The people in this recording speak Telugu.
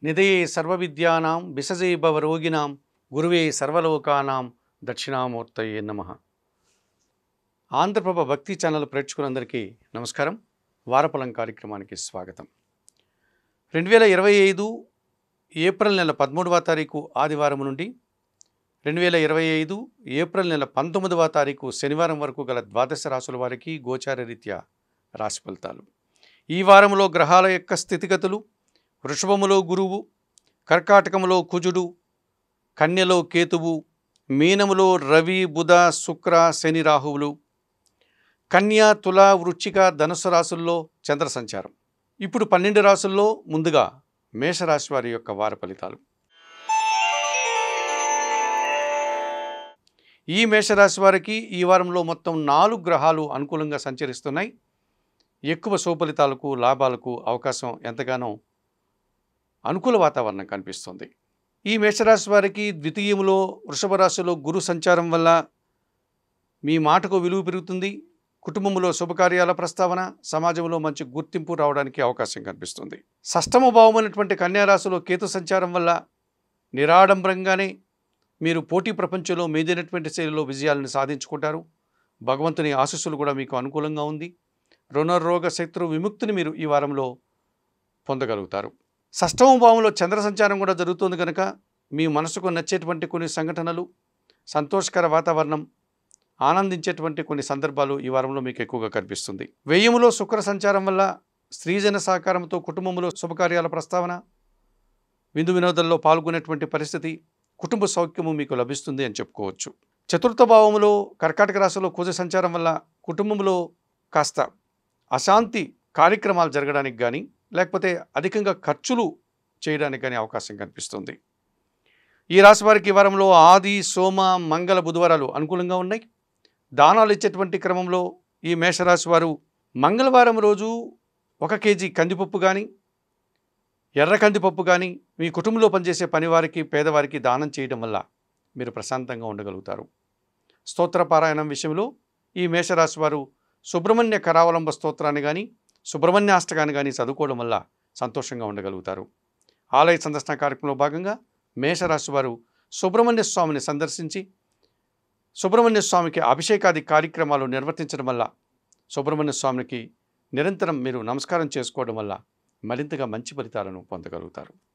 నిధయే సర్వవిద్యానాం విసజే భవరోగిణాం గురువే సర్వలోకానాం దక్షిణామూర్తయే నమః. ఆంధ్రప్రభ భక్తి ఛానల్ ప్రేక్షకులందరికీ నమస్కారం. వారఫలం కార్యక్రమానికి స్వాగతం. 2025 ఏప్రిల్ నెల 13వ తారీఖు ఆదివారం నుండి 2025 ఏప్రిల్ నెల 19వ తారీఖు శనివారం వరకు గల ద్వాదశ రాశుల వారికి గోచార రీత్యా రాశి ఫలితాలు. ఈ వారంలో గ్రహాల యొక్క స్థితిగతులు: వృషభములో గురువు, కర్కాటకములో కుజుడు, కన్యలో కేతువు, మీనములో రవి, బుధ, శుక్ర, శని, రాహువులు, కన్య, తుల, వృశ్చిక, ధనుసు రాశుల్లో చంద్ర సంచారం. ఇప్పుడు 12 రాశుల్లో ముందుగా మేషరాశి వారి యొక్క వార ఫలితాలు. ఈ మేషరాశి వారికి ఈ వారంలో మొత్తం 4 గ్రహాలు అనుకూలంగా సంచరిస్తున్నాయి. ఎక్కువ సుఫలితాలకు, లాభాలకు అవకాశం ఎంతగానో అనుకూల వాతావరణం కనిపిస్తుంది. ఈ మేషరాశి వారికి ద్వితీయములో వృషభ రాశిలో గురు సంచారం వల్ల మీ మాటకు విలువ పెరుగుతుంది. కుటుంబంలో శుభకార్యాల ప్రస్తావన, సమాజంలో మంచి గుర్తింపు రావడానికి అవకాశం కనిపిస్తుంది. షష్టమ భావమైనటువంటి కన్యారాశిలో కేతు సంచారం వల్ల నిరాడంబరంగానే మీరు పోటీ ప్రపంచంలో మీదైనటువంటి శైలిలో విజయాలను సాధించుకుంటారు. భగవంతుని ఆశీస్సులు కూడా మీకు అనుకూలంగా ఉంది. రుణరోగ శత్రు విముక్తిని మీరు ఈ వారంలో పొందగలుగుతారు. షష్టమ భావంలో చంద్ర సంచారం కూడా జరుగుతుంది కనుక మీ మనసుకు నచ్చేటువంటి కొన్ని సంఘటనలు, సంతోషకర వాతావరణం, ఆనందించేటువంటి కొన్ని సందర్భాలు ఈ వారంలో మీకు ఎక్కువగా కనిపిస్తుంది. వ్యయములో శుక్ర సంచారం వల్ల స్త్రీజన సహకారంతో కుటుంబంలో శుభకార్యాల ప్రస్తావన, విందు వినోదాల్లో పాల్గొనేటువంటి పరిస్థితి, కుటుంబ సౌఖ్యము మీకు లభిస్తుంది అని చెప్పుకోవచ్చు. చతుర్థ భావములో కర్కాటక రాశిలో కుజ సంచారం వల్ల కుటుంబంలో కాస్త అశాంతి కార్యక్రమాలు జరగడానికి కానీ, లేకపోతే అధికంగా ఖర్చులు చేయడానికి కానీ అవకాశం కనిపిస్తుంది. ఈ రాశి వారికి ఈ వారంలో ఆది, సోమ, మంగళ, బుధవారాలు అనుకూలంగా ఉన్నాయి. దానాలు ఇచ్చేటువంటి క్రమంలో ఈ మేషరాశి వారు మంగళవారం రోజు 1 కేజీ కందిపప్పు కానీ, ఎర్ర కందిపప్పు కానీ మీ కుటుంబంలో పనిచేసే పనివారికి, పేదవారికి దానం చేయడం వల్ల మీరు ప్రశాంతంగా ఉండగలుగుతారు. స్తోత్ర పారాయణం విషయంలో ఈ మేషరాశి వారు సుబ్రహ్మణ్య కరావలంబ స్తోత్రాన్ని కానీ, సుబ్రహ్మణ్యాష్టకాన్ని కానీ చదువుకోవడం వల్ల సంతోషంగా ఉండగలుగుతారు. ఆలయ సందర్శన కార్యక్రమంలో భాగంగా మేషరాశి వారు సుబ్రహ్మణ్య స్వామిని సందర్శించి సుబ్రహ్మణ్య స్వామికి అభిషేకాది కార్యక్రమాలు నిర్వర్తించడం వల్ల, సుబ్రహ్మణ్య స్వామికి నిరంతరం మీరు నమస్కారం చేసుకోవడం వల్ల మరింతగా మంచి ఫలితాలను పొందగలుగుతారు.